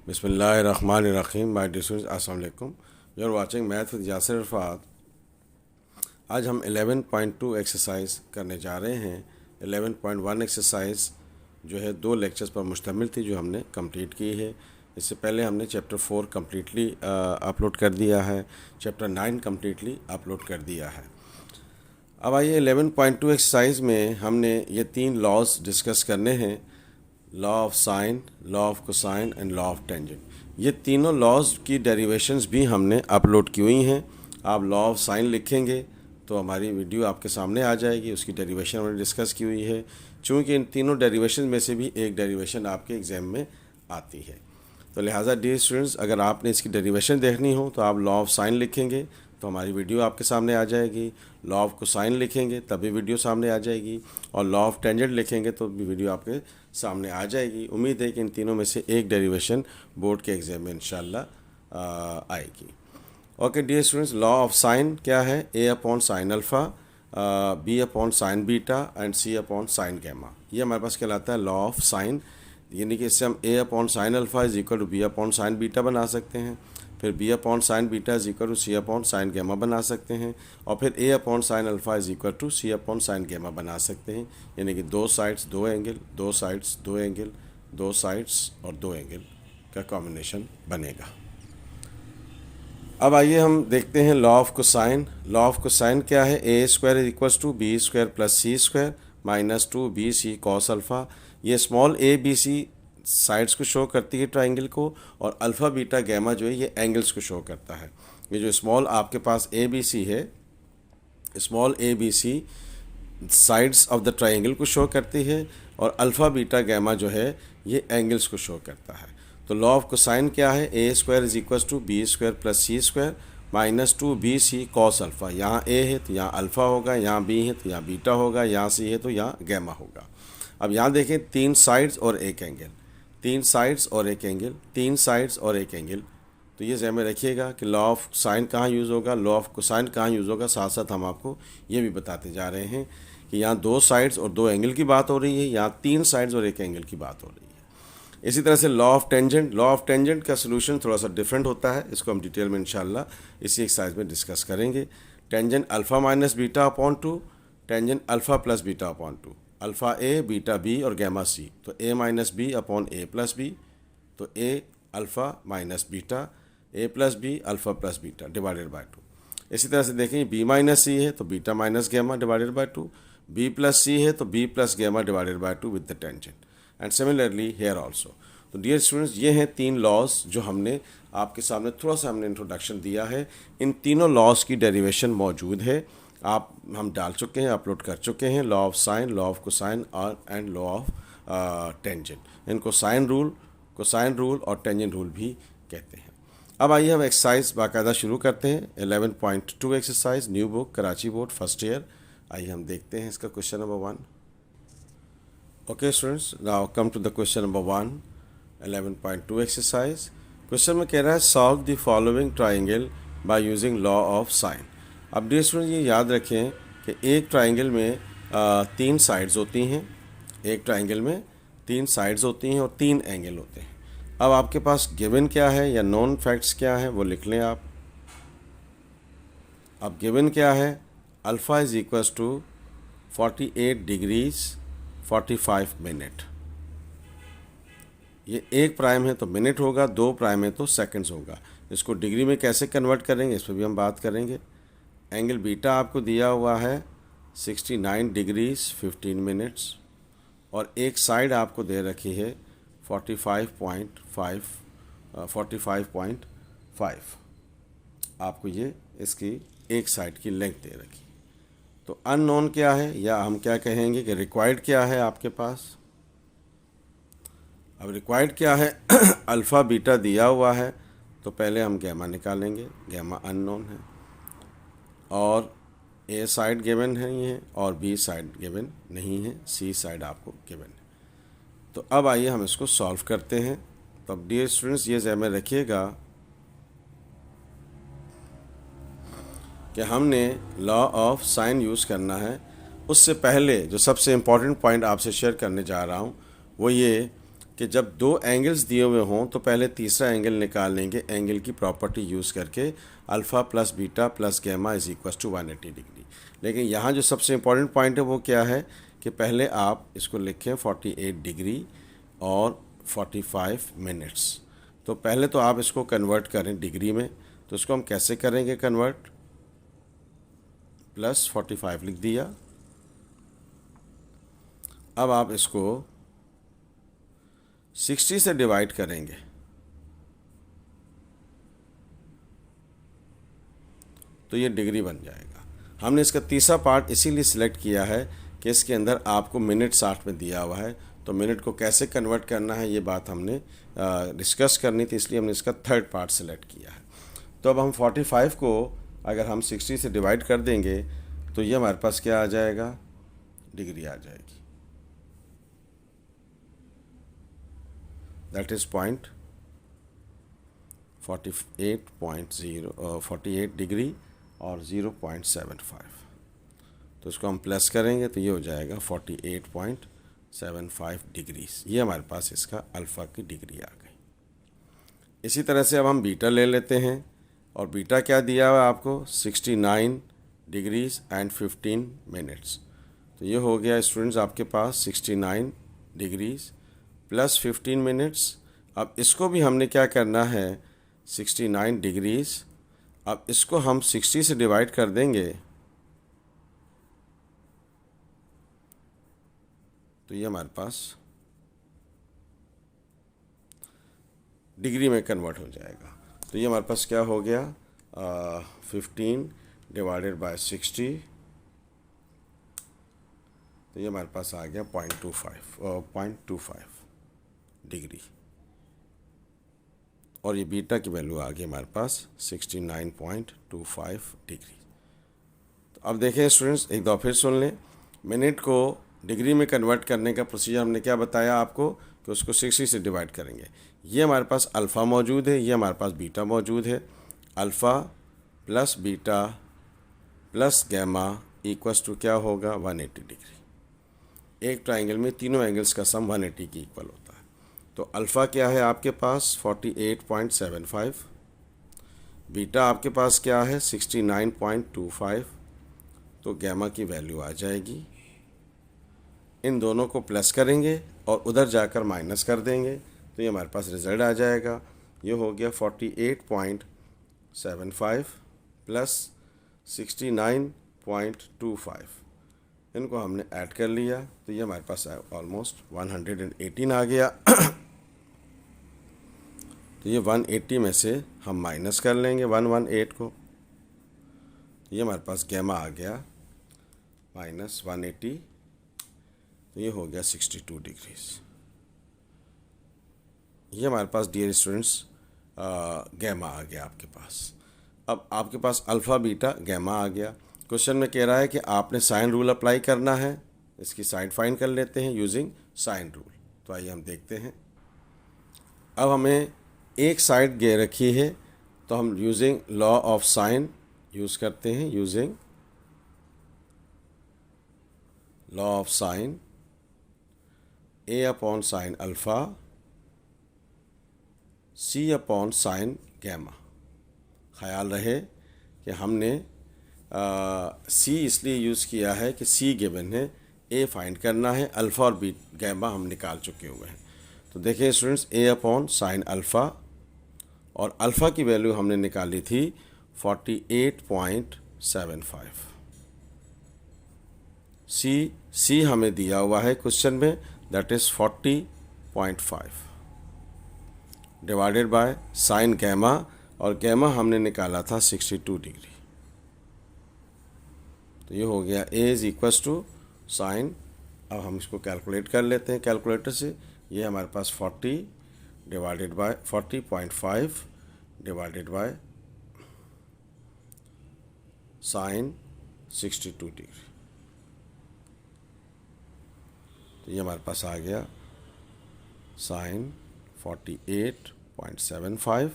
बिस्मिल्लाहिर्रहमानिर्रहीम। My dear students, अस्सलाम वालेकुम। You are watching math with Yasir Arafat. आज हम 11.2 एक्सरसाइज करने जा रहे हैं। 11.1 एक्सरसाइज जो है 2 लेक्चर्स पर मुश्तमिल थी, जो हमने कंप्लीट की है। इससे पहले हमने चैप्टर 4 कम्प्लीटली अपलोड कर दिया है, चैप्टर 9 कम्प्लीटली अपलोड कर दिया है। अब आइए 11.2 एक्सरसाइज में हमने ये 3 लॉज डिस्कस करने हैं, law of sign, law of cosine and law of tangent. ये तीनों लॉज की डेरिवेशंस भी हमने अपलोड की हुई हैं। आप लॉ ऑफ साइन लिखेंगे तो हमारी वीडियो आपके सामने आ जाएगी, उसकी डेरिवेशन हमने डिस्कस की हुई है। चूँकि इन तीनों डेरिवेशन में से भी एक डेरिवेशन आपके एग्ज़ाम में आती है, तो लिहाजा डियर स्टूडेंट्स, अगर आपने इसकी डेरिवेशन देखनी हो तो आप लॉ ऑफ साइन लिखेंगे तो हमारी वीडियो आपके सामने आ जाएगी। लॉ ऑफ कोसाइन लिखेंगे तभी वीडियो सामने आ जाएगी, और लॉ ऑफ टेंजेंट लिखेंगे तो भी वीडियो आपके सामने आ जाएगी। उम्मीद है कि इन तीनों में से एक डेरिवेशन बोर्ड के एग्ज़ाम में इंशाल्लाह आएगी। Okay dear students, law of sine क्या है? A upon sine alpha, b upon sine beta and c upon sine gamma. ये हमारे पास कहलाता है लॉ ऑफ साइन। यानी कि इससे हम a upon sine alpha is equal to b upon sine beta बना सकते हैं, फिर b upon sine beta is equal to C upon sine gamma बना सकते हैं, और फिर a upon sine alpha is equal to C upon sine gamma बना सकते हैं। यानी कि दो साइड्स दो एंगल, दो साइड्स दो एंगल, दो साइड्स और दो एंगल का कॉम्बिनेशन बनेगा। अब आइए हम देखते हैं law of cosine. Law of cosine क्या है? A square is equal to b square plus C square minus 2bc cos alpha. ये small A B C sides को शो करती है ट्राइंगल को, और अल्फ़ा बीटा गैमा जो है ये एंगल्स को शो करता है। ये जो स्मॉल आपके पास ए बी सी है, small A B C sides of the triangle को शो करती है, और अल्फ़ा बीटा गैमा जो है ये एंगल्स को शो करता है। तो लॉ ऑफ कोसाइन क्या है? A square is equal to b square plus C square minus 2bc cos alpha. यहाँ ए है तो यहाँ अल्फ़ा होगा, यहाँ बी है तो यहाँ बीटा होगा, यहाँ सी है तो यहाँ गैमा होगा। अब यहाँ देखें, 3 साइड्स और एक एंगल, 3 साइड्स और एक एंगल, 3 साइड्स और एक एंगल। तो ये ज़हन में रखिएगा कि लॉ ऑफ साइन कहाँ यूज़ होगा, लॉ ऑफ कोसाइन कहाँ यूज़ होगा। साथ साथ हम आपको ये भी बताते जा रहे हैं कि यहाँ 2 साइड्स और 2 एंगल की बात हो रही है, यहाँ 3 साइड्स और एक एंगल की बात हो रही है। इसी तरह से law of tangent, law of tangent का सोल्यूशन थोड़ा सा डिफरेंट होता है। इसको हम डिटेल में इंशाल्लाह इसी एक्सरसाइज में डिस्कस करेंगे। Tangent alpha minus beta upon 2, tangent alpha plus beta upon 2, alpha a beta b और गैमा सी। तो a minus b upon a plus b, तो a alpha minus beta, a plus b alpha plus beta divided by 2। इसी तरह से देखें, B minus c है तो beta minus gamma divided by 2, b plus c है तो b plus gamma divided by 2 with the tangent, and similarly here also. तो dear students, ये हैं 3 लॉज जो हमने आपके सामने थोड़ा सा हमने इंट्रोडक्शन दिया है। इन तीनों लॉज की डेरिवेशन मौजूद है, हम डाल चुके हैं, अपलोड कर चुके हैं। Law of sign, law of cosine और एंड लॉ ऑफ टेंजेंट। इनको साइन रूल, कोसाइन रूल और टेंजेंट रूल भी कहते हैं। अब आइए हम एक्सरसाइज बाकायदा शुरू करते हैं। 11.2 exercise, new book, Karachi board, first year. आइए हम देखते हैं इसका question number 1। Okay students, now come to the question number 1, 11.2 exercise. Question में कह रहा है solve the following triangle by using law of sine. अब डियर स्टूडेंट, ये याद रखें कि एक ट्राइंगल में 3 साइड्स होती हैं, एक ट्राइंगल में 3 साइड्स होती हैं और 3 एंगल होते हैं। अब आपके पास गिवन क्या है या नॉन फैक्ट्स क्या है वो लिख लें आप। अब गिवन क्या है? Alpha is equals to 48 degrees 45 minute. ये 1 प्राइम है तो मिनट होगा, 2 प्राइम है तो सेकंड्स होगा। इसको डिग्री में कैसे कन्वर्ट करेंगे इस पर भी हम बात करेंगे। एंगल बीटा आपको दिया हुआ है 69 डिग्रीज 15 मिनट्स, और एक साइड आपको दे रखी है 45.5 आपको ये इसकी एक साइड की लेंथ दे रखी। तो अननोन क्या है, या हम क्या कहेंगे कि रिक्वायर्ड क्या है आपके पास। अब रिक्वायर्ड क्या है? अल्फ़ा बीटा दिया हुआ है तो पहले हम गैमा निकालेंगे, गैमा अननोन है, और ए साइड गिवन है ये, और बी साइड गिवन नहीं है, सी साइड आपको गिवन है। तो अब आइए हम इसको सॉल्व करते हैं। तो अब डियर स्टूडेंट्स, ये ज़हन में रखिएगा कि हमने लॉ ऑफ साइन यूज़ करना है। उससे पहले जो सबसे इम्पॉर्टेंट पॉइंट आपसे शेयर करने जा रहा हूँ वो ये कि जब दो एंगल्स दिए हुए हों तो पहले तीसरा एंगल निकाल लेंगे एंगल की प्रॉपर्टी यूज़ करके, alpha plus beta plus gamma is equal to 180 degree. लेकिन यहाँ जो सबसे इम्पॉर्टेंट पॉइंट है वो क्या है कि पहले आप इसको लिखें 48 डिग्री और 45 मिनट्स। तो पहले तो आप इसको कन्वर्ट करें डिग्री में, तो इसको हम कैसे करेंगे कन्वर्ट, प्लस 45 लिख दिया। अब आप इसको 60 से डिवाइड करेंगे, तो ये डिग्री बन जाएगा। हमने इसका तीसरा पार्ट इसीलिए सिलेक्ट किया है कि इसके अंदर आपको मिनट 60 में दिया हुआ है, तो मिनट को कैसे कन्वर्ट करना है ये बात हमने डिस्कस करनी थी, इसलिए हमने इसका थर्ड पार्ट सिलेक्ट किया है। तो अब हम 45 को अगर हम 60 से डिवाइड कर देंगे तो ये हमारे पास क्या आ जाएगा, डिग्री आ जाएगी। दैट इज़ 48 डिग्री और 0.75। तो इसको हम प्लस करेंगे तो ये हो जाएगा 48.75 डिग्रीज। ये हमारे पास इसका अल्फ़ा की डिग्री आ गई। इसी तरह से अब हम बीटा ले लेते हैं, और बीटा क्या दिया हुआ है आपको, 69 डिग्रीज एंड 15 मिनट्स। तो ये हो गया स्टूडेंट्स आपके पास 69 डिग्रीज प्लस 15 मिनट्स। अब इसको भी हमने क्या करना है, 69 डिग्रीज, अब इसको हम 60 से डिवाइड कर देंगे तो ये हमारे पास डिग्री में कन्वर्ट हो जाएगा। तो ये हमारे पास क्या हो गया, 15 डिवाइडेड बाय 60, तो ये हमारे पास आ गया 0.25 डिग्री, और ये बीटा की वैल्यू आ गई हमारे पास 69.25 डिग्री। तो अब देखें स्टूडेंट्स, एक दफ़ा फिर सुन लें, मिनट को डिग्री में कन्वर्ट करने का प्रोसीजर हमने क्या बताया आपको कि उसको 60 से डिवाइड करेंगे। ये हमारे पास अल्फ़ा मौजूद है, ये हमारे पास बीटा मौजूद है। Alpha plus beta plus gamma equals to क्या होगा, 180 डिग्री। एक ट्राइंगल में तीनों एंगल्स का सम 180 की इक्वल होता है। तो अल्फ़ा क्या है आपके पास 48.75, बीटा आपके पास क्या है 69.25, तो गैमा की वैल्यू आ जाएगी। इन दोनों को प्लस करेंगे और उधर जाकर माइनस कर देंगे, तो ये हमारे पास रिज़ल्ट आ जाएगा। ये हो गया 48.75 प्लस 69.25, इनको हमने ऐड कर लिया तो ये हमारे पास ऑलमोस्ट 118 आ गया। तो ये 180 में से हम माइनस कर लेंगे 118 को, ये हमारे पास गैमा आ गया माइनस 180, तो ये हो गया 62 डिग्रीज। ये हमारे पास डियर स्टूडेंट्स गैमा आ गया आपके पास। अब आपके पास अल्फ़ा बीटा गैमा आ गया। क्वेश्चन में कह रहा है कि आपने साइन रूल अप्लाई करना है, इसकी साइन फाइंड कर लेते हैं यूजिंग साइन रूल। तो आइए हम देखते हैं। अब हमें एक साइड दे रखी है, तो हम using law of sine use करते हैं, using law of sine A upon sine alpha C upon sine gamma. ख्याल रहे कि हमने सी इसलिए यूज़ किया है कि सी गिवन है, ए फाइंड करना है, अल्फ़ा और बी गैमा हम निकाल चुके हुए हैं। तो देखिए स्टूडेंट्स, ए अपॉन साइन अल्फ़ा, और अल्फ़ा की वैल्यू हमने निकाली थी 48.75। सी हमें दिया हुआ है क्वेश्चन में, that is 40.5 divided by sine gamma, और गैमा हमने निकाला था 62 डिग्री। तो ये हो गया A is equals to sine. अब हम इसको कैलकुलेट कर लेते हैं कैलकुलेटर से। ये हमारे पास 40 divided by 40.5 divided by sign 62 degree, तो ये हमारे पास आ गया साइन 48.75।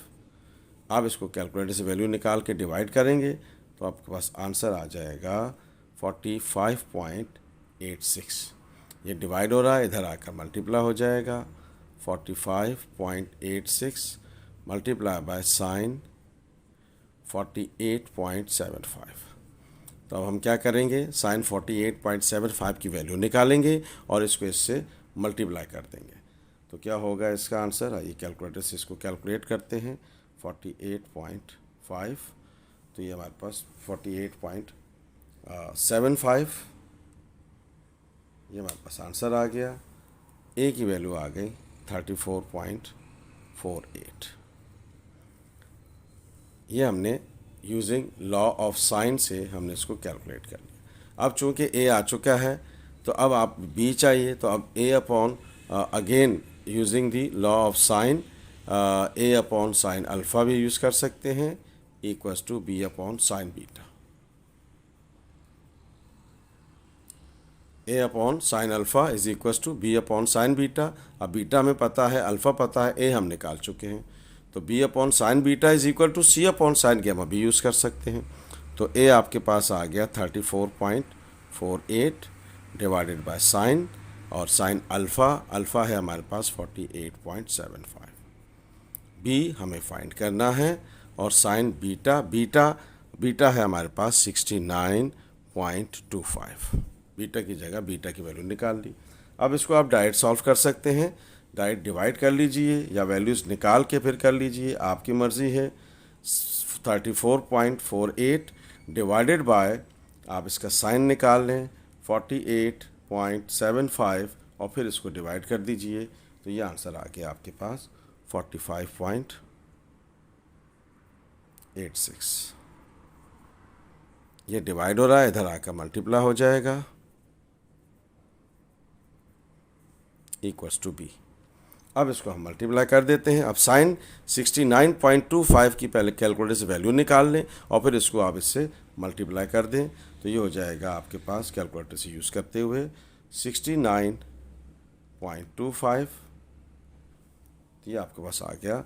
आप इसको कैलकुलेटर से वैल्यू निकाल के डिवाइड करेंगे तो आपके पास आंसर आ जाएगा 45.86। ये डिवाइड हो रहा है, इधर आकर मल्टीप्लाई हो जाएगा 45.86 मल्टीप्लाई बाय साइन 48.75। तो अब हम क्या करेंगे, साइन 48.75 की वैल्यू निकालेंगे और इसको इससे मल्टीप्लाई कर देंगे। तो क्या होगा इसका आंसर, आइए कैलकुलेटर से इसको कैलकुलेट करते हैं। 48.5, तो ये हमारे पास 48.75, ये हमारे पास आंसर आ गया। ए की वैल्यू आ गई 34.48। ये हमने यूजिंग लॉ ऑफ साइन से हमने इसको कैलकुलेट कर लिया। अब चूंकि ए आ चुका है तो अब आप बी चाहिए, तो अब a upon again using the law of sine, A upon sine alpha भी यूज़ कर सकते हैं, equals to b upon sine beta. A upon sine alpha is equals to b upon sine beta. अब beta में पता है, alpha पता है, ए हम निकाल चुके हैं, तो B upon sine beta is equal to C upon sine gamma भी यूज़ कर सकते हैं। तो ए आपके पास आ गया 34.48 डिवाइडेड बाय साइन, और साइन अल्फ़ा है हमारे पास 48.75। बी हमें फाइंड करना है, और साइन बीटा है हमारे पास 69.25। बीटा की जगह बीटा की वैल्यू निकाल ली। अब इसको आप डायरेक्ट सॉल्व कर सकते हैं, डायरेक्ट डिवाइड कर लीजिए या वैल्यूज़ निकाल के फिर कर लीजिए, आपकी मर्ज़ी है। 34.48 डिवाइडेड बाय, आप इसका साइन निकाल लें 48.75 और फिर इसको डिवाइड कर दीजिए, तो ये आंसर आ गया आपके पास 45.86। ये डिवाइड हो रहा है, इधर आकर मल्टीप्लाई हो जाएगा, इक्वल्स टू बी। अब इसको हम मल्टीप्लाई कर देते हैं। अब साइन 69.25 की पहले कैलकुलेटर से वैल्यू निकाल लें और फिर इसको आप इससे मल्टीप्लाई कर दें, तो ये हो जाएगा आपके पास कैलकुलेटर से यूज़ करते हुए 69.25, ये आपके पास आ गया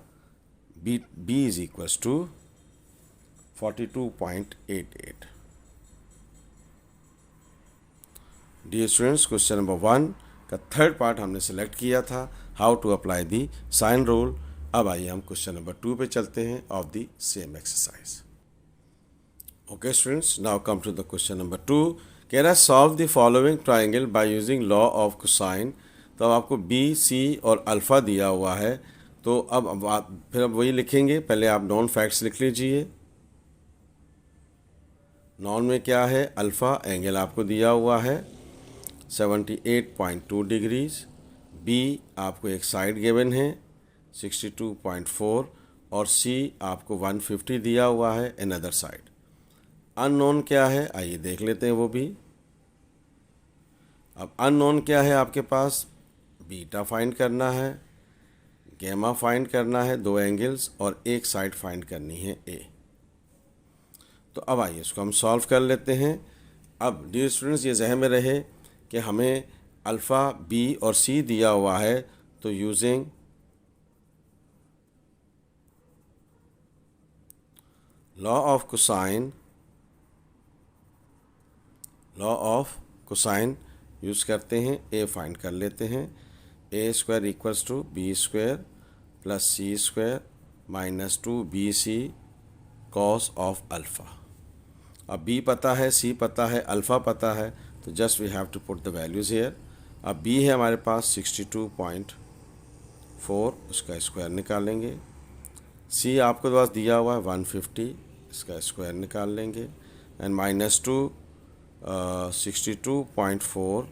B is equals to 42.88। Dear students, question number 1 का थर्ड पार्ट हमने सेलेक्ट किया था, how to apply the sine rule. अब आइए हम क्वेश्चन नंबर 2 पे चलते हैं of the same exercise. Okay students, now come to the question number 2। कह रहा है solve the following triangle by using law of cosine. तो अब आपको बी, सी और अल्फ़ा दिया हुआ है, तो अब आप फिर अब वही लिखेंगे। पहले आप नॉन फैक्ट्स लिख लीजिए। नॉन में क्या है, अल्फ़ा एंगल आपको दिया हुआ है 78.2 डिग्रीज, बी आपको एक साइड गिवन है 62.4 और सी आपको 150 दिया हुआ है अनदर साइड। अननोन क्या है, आइए देख लेते हैं वो भी। अब अननोन क्या है आपके पास, बीटा फाइंड करना है, गैमा फाइंड करना है, दो एंगल्स और एक साइड फाइंड करनी है ए। तो अब आइए इसको हम सॉल्व कर लेते हैं। अब डियर स्टूडेंट्स, ये जहन में रहे कि हमें अल्फ़ा, बी और सी दिया हुआ है, तो using law of cosine use करते हैं, ए फाइंड कर लेते हैं। A square equals to b square plus C square minus 2bc cos of alpha. अब बी पता है, सी पता है, अल्फ़ा पता है, तो just we have to put the values here. अब बी है हमारे पास 62.4, उसका स्क्वायर निकालेंगे। सी आपको पास दिया हुआ है 150, इसका स्क्वायर निकाल लेंगे। And minus 62.4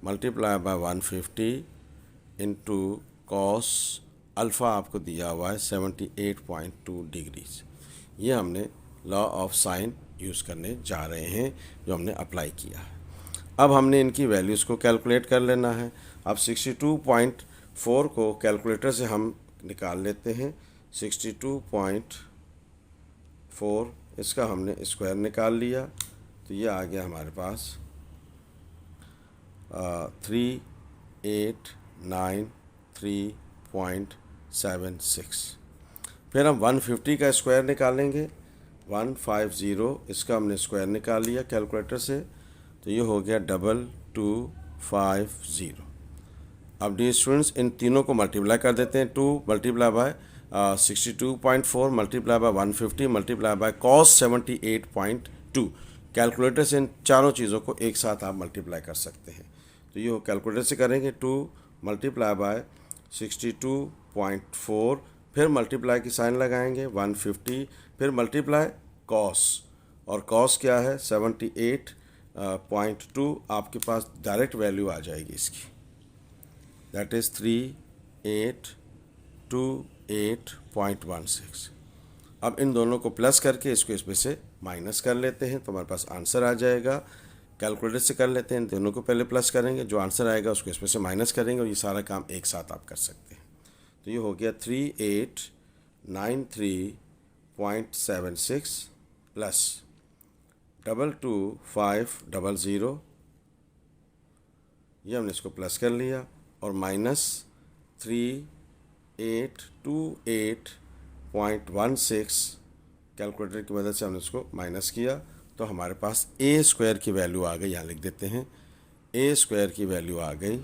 multiply by 150 into cos alpha आपको दिया हुआ है 78.2 डिग्रीज। ये हमने लॉ ऑफ साइन यूज़ करने जा रहे हैं, जो हमने अप्लाई किया है। अब हमने इनकी वैल्यूज़ को कैलकुलेट कर लेना है। अब 62.4 को कैलकुलेटर से हम निकाल लेते हैं। 62.4 इसका हमने स्क्वायर निकाल लिया, तो ये आ गया हमारे पास 3893.76। फिर हम 150 का स्क्वायर निकालेंगे, 150 इसका हमने स्क्वायर निकाल लिया कैलकुलेटर से, तो ये हो गया 2250। अब डी स्टूडेंट्स इन तीनों को मल्टीप्लाई कर देते हैं। 2 multiply by 62.4 multiply by 150 multiply by cos 78.2। Calculator से इन चारों चीज़ों को एक साथ आप मल्टीप्लाई कर सकते हैं। तो ये कैलकुलेटर से करेंगे 2 मल्टीप्लाई बाय 62.4, फिर मल्टीप्लाई की साइन लगाएंगे 150, फिर मल्टीप्लाई cos, और cos क्या है 78.2। आपके पास डायरेक्ट वैल्यू आ जाएगी इसकी, दैट इज़ 3828.16। अब इन दोनों को प्लस करके इसको इसमें से माइनस कर लेते हैं तो हमारे पास आंसर आ जाएगा। कैलकुलेटर से कर लेते हैं, दोनों को पहले प्लस करेंगे, जो आंसर आएगा उसको इसमें से माइनस करेंगे, और ये सारा काम एक साथ आप कर सकते हैं। तो ये हो गया 3893.76 प्लस 22500, ये हमने इसको प्लस कर लिया, और माइनस 3828.16 कैलकुलेटर की मदद से हमने इसको माइनस किया, तो हमारे पास ए स्क्वायर की वैल्यू आ गई। यहाँ लिख देते हैं ए स्क्वायर की वैल्यू आ गई,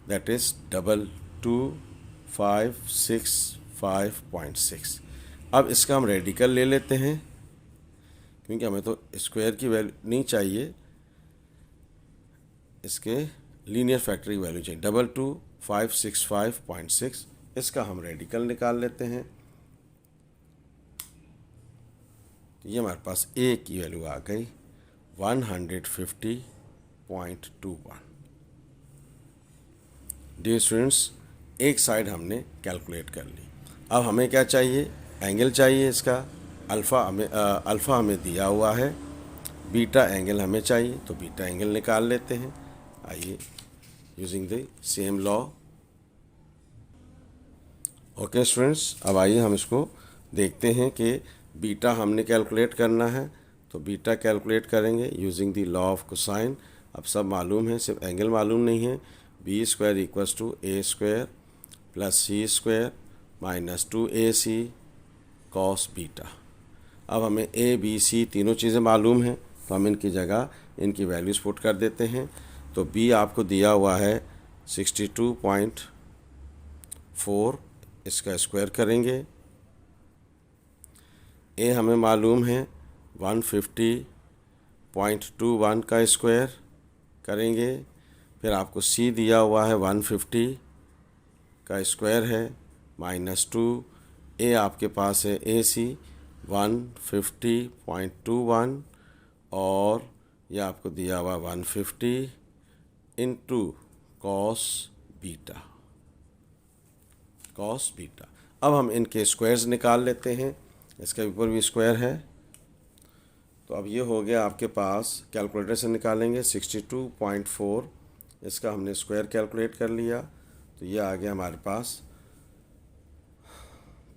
दैट इज़ 22565.6। अब इसका हम रेडिकल ले लेते हैं, क्योंकि हमें तो स्क्वायर की वैल्यू नहीं चाहिए, इसके लीनियर फैक्टर की वैल्यू चाहिए। 22565.6, इसका हम रेडिकल निकाल लेते हैं। ये हमारे पास ए की वैल्यू आ गई 150.21। डियर स्टूडेंट्स, एक साइड हमने कैलकुलेट कर ली। अब हमें क्या चाहिए, एंगल चाहिए इसका। अल्फ़ा हमें दिया हुआ है, बीटा एंगल हमें चाहिए, तो बीटा एंगल निकाल लेते हैं। आइए, using the same law. Okay students, अब आइए हम इसको देखते हैं कि बीटा हमने कैलकुलेट करना है, तो बीटा कैलकुलेट करेंगे using the law of cosine. अब सब मालूम है, सिर्फ एंगल मालूम नहीं है। B square equals to A square plus C square minus 2ac cos beta. अब हमें ए बी सी तीनों चीज़ें मालूम हैं, तो हम इनकी जगह इनकी वैल्यूज़ पुट कर देते हैं। तो बी आपको दिया हुआ है 62.4, इसका स्क्वायर करेंगे। ए हमें मालूम है 150.21 का स्क्वायर करेंगे। फिर आपको सी दिया हुआ है 150 का स्क्वायर है माइनस 2। ए आपके पास है ए सी 150.21, और यह आपको दिया हुआ 150 इंटू कॉस बीटा। अब हम इनके स्क्वायर्स निकाल लेते हैं, इसके ऊपर भी स्क्वायर है। तो अब ये हो गया आपके पास, कैलकुलेटर से निकालेंगे 62.4, इसका हमने स्क्वायर कैलकुलेट कर लिया, तो ये आ गया हमारे पास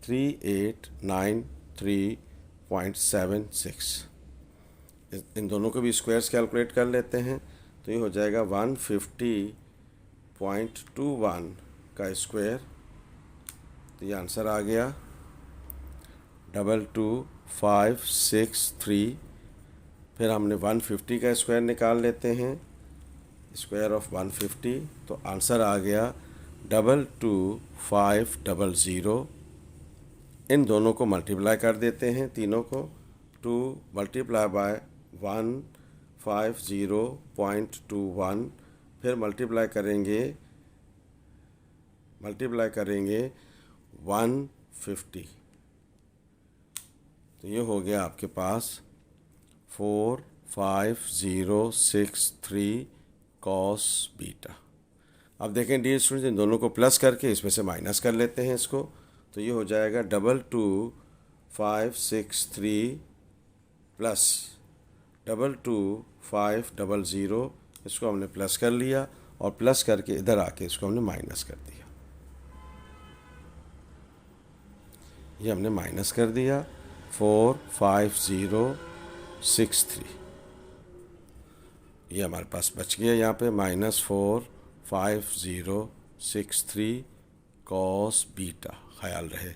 3893.76। इन दोनों को भी स्क्वायर्स कैलकुलेट कर लेते हैं, तो ये हो जाएगा 150.21 का स्क्वायर, तो ये आंसर आ गया 22563। फिर हमने 150 का स्क्वायर निकाल लेते हैं, स्क्वायर ऑफ 150, तो आंसर आ गया 22500। इन दोनों को मल्टीप्लाई कर देते हैं, तीनों को। 2 मल्टीप्लाई बाय 150.21, फिर मल्टीप्लाई करेंगे 150, तो ये हो गया आपके पास 45063 कॉस बीटा। अब देखें डियर स्टूडेंट्स, इन दोनों को प्लस करके इसमें से माइनस कर लेते हैं इसको, तो ये हो जाएगा 22563 प्लस 22500, इसको हमने प्लस कर लिया, और प्लस करके इधर आके इसको हमने माइनस कर दिया। ये हमने माइनस कर दिया 45063, ये हमारे पास बच गया यहाँ पे माइनस 45063 कॉस बीटा, ख्याल रहे।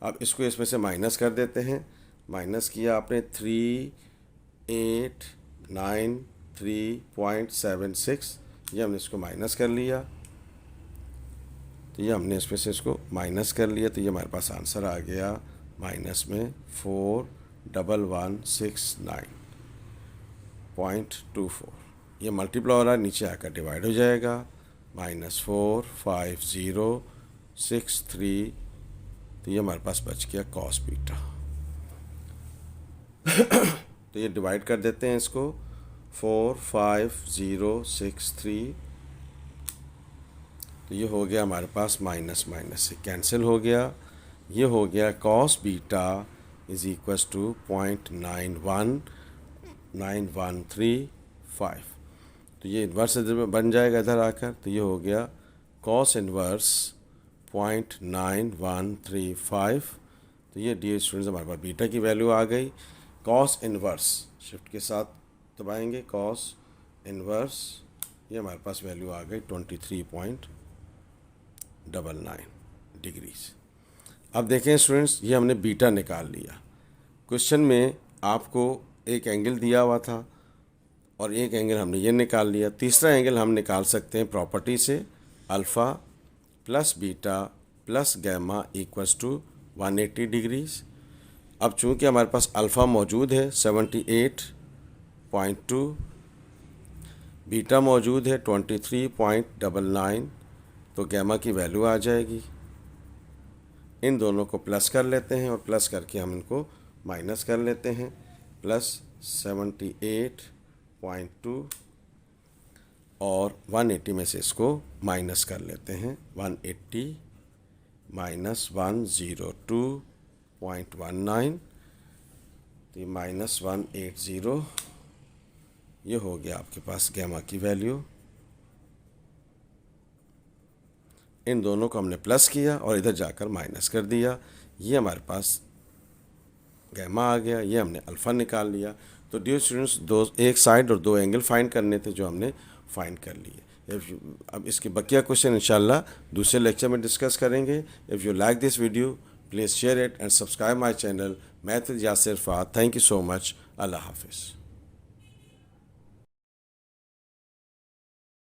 अब इसको इसमें से माइनस कर देते हैं। माइनस किया आपने 3893.76, ये हमने इसको माइनस कर लिया, तो ये हमने इसमें से इसको माइनस कर लिया, तो ये हमारे पास आंसर आ गया माइनस में 41169.24। ये मल्टीप्लाई हो रहा है, नीचे आकर डिवाइड हो जाएगा, -45063। तो ये हमारे पास बच गया कॉस बीटा। तो ये डिवाइड कर देते हैं इसको, 45063, तो ये हो गया हमारे पास माइनस माइनस से कैंसिल हो गया। ये हो गया cos beta is equals to 0.9135। तो ये इन्वर्स बन जाएगा इधर आकर, तो ये हो गया कॉस इन्वर्स 0.9135। तो ये डियर स्टूडेंट्स हमारे पास बीटा की वैल्यू आ गई। कॉस इन्वर्स शिफ्ट के साथ दबाएंगे, कॉस इन्वर्स, ये हमारे पास वैल्यू आ गई 23.99 डिग्रीज। अब देखें स्टूडेंट्स, ये हमने बीटा निकाल लिया। क्वेश्चन में आपको एक एंगल दिया हुआ था और एक एंगल हमने ये निकाल लिया। तीसरा एंगल हम निकाल सकते हैं प्रॉपर्टी से, alpha plus beta plus gamma equals to 180 degrees. अब चूंकि हमारे पास अल्फ़ा मौजूद है 78.2, बीटा मौजूद है 23.99, तो गैमा की वैल्यू आ जाएगी। इन दोनों को प्लस कर लेते हैं और प्लस करके हम इनको माइनस कर लेते हैं, प्लस 78.2 और 180 में से इसको माइनस कर लेते हैं, 180 माइनस 102.19, तो ये माइनस 180, ये हो गया आपके पास गैमा की वैल्यू। इन दोनों को हमने प्लस किया और इधर जाकर माइनस कर दिया, ये हमारे पास गैमा आ गया। ये हमने अल्फ़ा निकाल लिया। तो डियर स्टूडेंट्स, एक साइड और दो एंगल फाइंड करने थे जो हमने फाइंड कर लिए। अब इसके बकिया क्वेश्चन इंशाल्लाह दूसरे लेक्चर में डिस्कस करेंगे। If you like this video please share it and subscribe my channel math with Yasir Fahad. Thank you so much. अल्लाह हाफिज़।